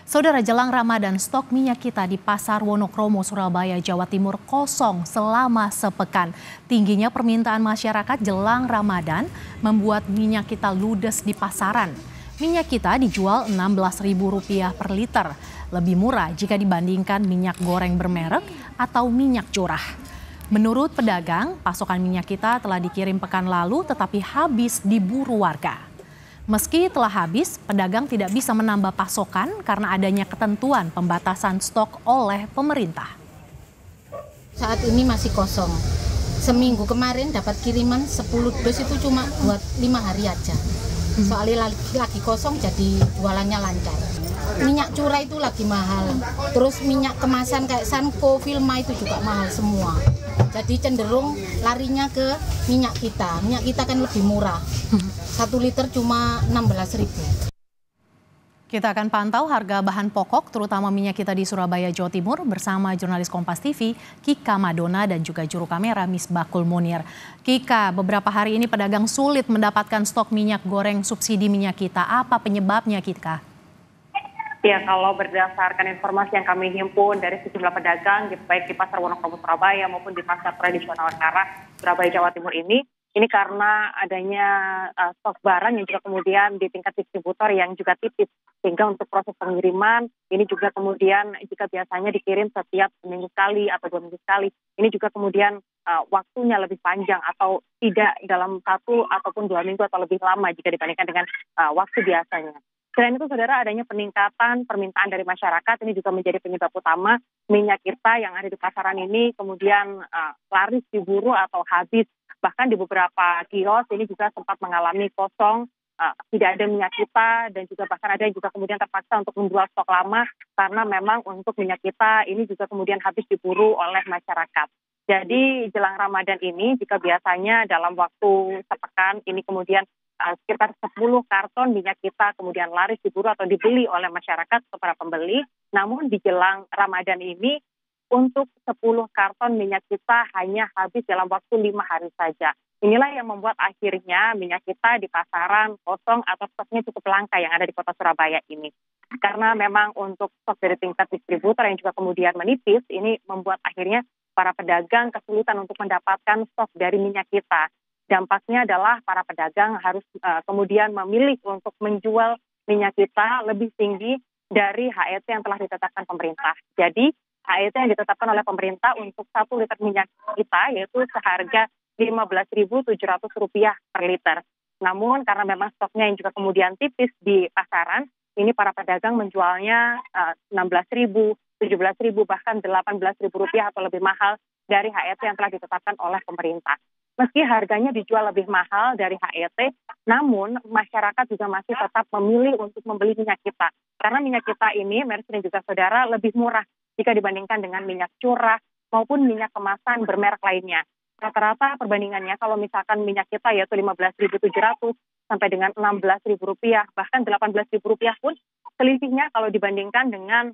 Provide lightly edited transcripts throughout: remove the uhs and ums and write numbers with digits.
Saudara, jelang Ramadan, stok minyak kita di Pasar Wonokromo, Surabaya, Jawa Timur kosong selama sepekan. Tingginya permintaan masyarakat jelang Ramadan membuat minyak kita ludes di pasaran. Minyak kita dijual Rp16.000 per liter, lebih murah jika dibandingkan minyak goreng bermerek atau minyak curah. Menurut pedagang, pasokan minyak kita telah dikirim pekan lalu tetapi habis diburu warga. Meski telah habis, pedagang tidak bisa menambah pasokan karena adanya ketentuan pembatasan stok oleh pemerintah. Saat ini masih kosong. Seminggu kemarin dapat kiriman 10 dus itu cuma buat 5 hari aja. Soalnya lagi kosong jadi jualannya lancar. Minyak curah itu lagi mahal. Terus minyak kemasan kayak Sanko, Vilma itu juga mahal semua. Jadi cenderung larinya ke minyak kita. Minyak kita kan lebih murah. 1 liter cuma 16.000. Kita akan pantau harga bahan pokok terutama minyak kita di Surabaya, Jawa Timur bersama jurnalis Kompas TV Kika Madona dan juga juru kamera Misbakul Munir. Kika, beberapa hari ini pedagang sulit mendapatkan stok minyak goreng subsidi minyak kita. Apa penyebabnya, Kika? Ya, kalau berdasarkan informasi yang kami himpun dari sejumlah pedagang, baik di Pasar Wonokromo Surabaya maupun di Pasar Tradisional Kara Surabaya, Jawa Timur ini karena adanya stok barang yang juga kemudian di tingkat distributor yang juga tipis. Sehingga untuk proses pengiriman ini juga kemudian jika biasanya dikirim setiap seminggu sekali atau 2 minggu sekali, ini juga kemudian waktunya lebih panjang atau tidak dalam 1 ataupun 2 minggu atau lebih lama jika dibandingkan dengan waktu biasanya. Selain itu, saudara, adanya peningkatan permintaan dari masyarakat ini juga menjadi penyebab utama minyak kita yang ada di pasaran ini kemudian laris diburu atau habis. Bahkan di beberapa kios ini juga sempat mengalami kosong, tidak ada minyak kita, dan juga bahkan ada yang juga kemudian terpaksa untuk menjual stok lama karena memang untuk minyak kita ini juga kemudian habis diburu oleh masyarakat. Jadi jelang Ramadan ini jika biasanya dalam waktu sepekan ini kemudian sekitar 10 karton minyak kita kemudian laris diburu atau dibeli oleh masyarakat atau para pembeli, namun di jelang Ramadan ini untuk 10 karton minyak kita hanya habis dalam waktu 5 hari saja. Inilah yang membuat akhirnya minyak kita di pasaran kosong atau stoknya cukup langka yang ada di kota Surabaya ini. Karena memang untuk stok dari tingkat distributor yang juga kemudian menipis, ini membuat akhirnya para pedagang kesulitan untuk mendapatkan stok dari minyak kita. Dampaknya adalah para pedagang harus kemudian memilih untuk menjual minyak kita lebih tinggi dari HET yang telah ditetapkan pemerintah. Jadi HET yang ditetapkan oleh pemerintah untuk 1 liter minyak kita yaitu seharga Rp15.700 per liter. Namun karena memang stoknya yang juga kemudian tipis di pasaran, ini para pedagang menjualnya Rp16.000, Rp17.000, bahkan Rp18.000 atau lebih mahal dari HET yang telah ditetapkan oleh pemerintah. Meski harganya dijual lebih mahal dari HET, namun masyarakat juga masih tetap memilih untuk membeli minyak kita. Karena minyak kita ini, Mercy dan juga saudara, lebih murah jika dibandingkan dengan minyak curah maupun minyak kemasan bermerek lainnya. Rata-rata perbandingannya kalau misalkan minyak kita yaitu Rp15.700 sampai dengan Rp16.000, bahkan Rp18.000 pun selisihnya kalau dibandingkan dengan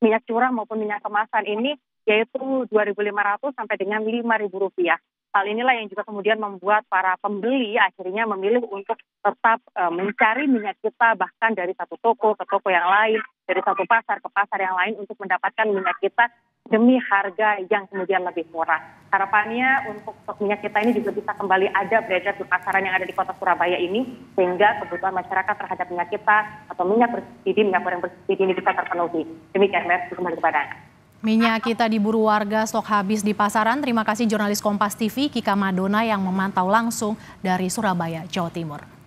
minyak curah maupun minyak kemasan ini yaitu Rp2.500 sampai dengan Rp5.000. Hal inilah yang juga kemudian membuat para pembeli akhirnya memilih untuk tetap mencari minyak kita bahkan dari satu toko ke toko yang lain, dari satu pasar ke pasar yang lain untuk mendapatkan minyak kita demi harga yang kemudian lebih murah. Harapannya untuk stok minyak kita ini juga bisa kembali ada beredar di pasaran yang ada di kota Surabaya ini, sehingga kebutuhan masyarakat terhadap minyak kita atau minyak bersubsidi, minyak goreng bersubsidi ini bisa terpenuhi. Demikian, Mercy, kembali kepada Anda. Minyak kita diburu warga, stok habis di pasaran. Terima kasih jurnalis Kompas TV Kika Madona yang memantau langsung dari Surabaya, Jawa Timur.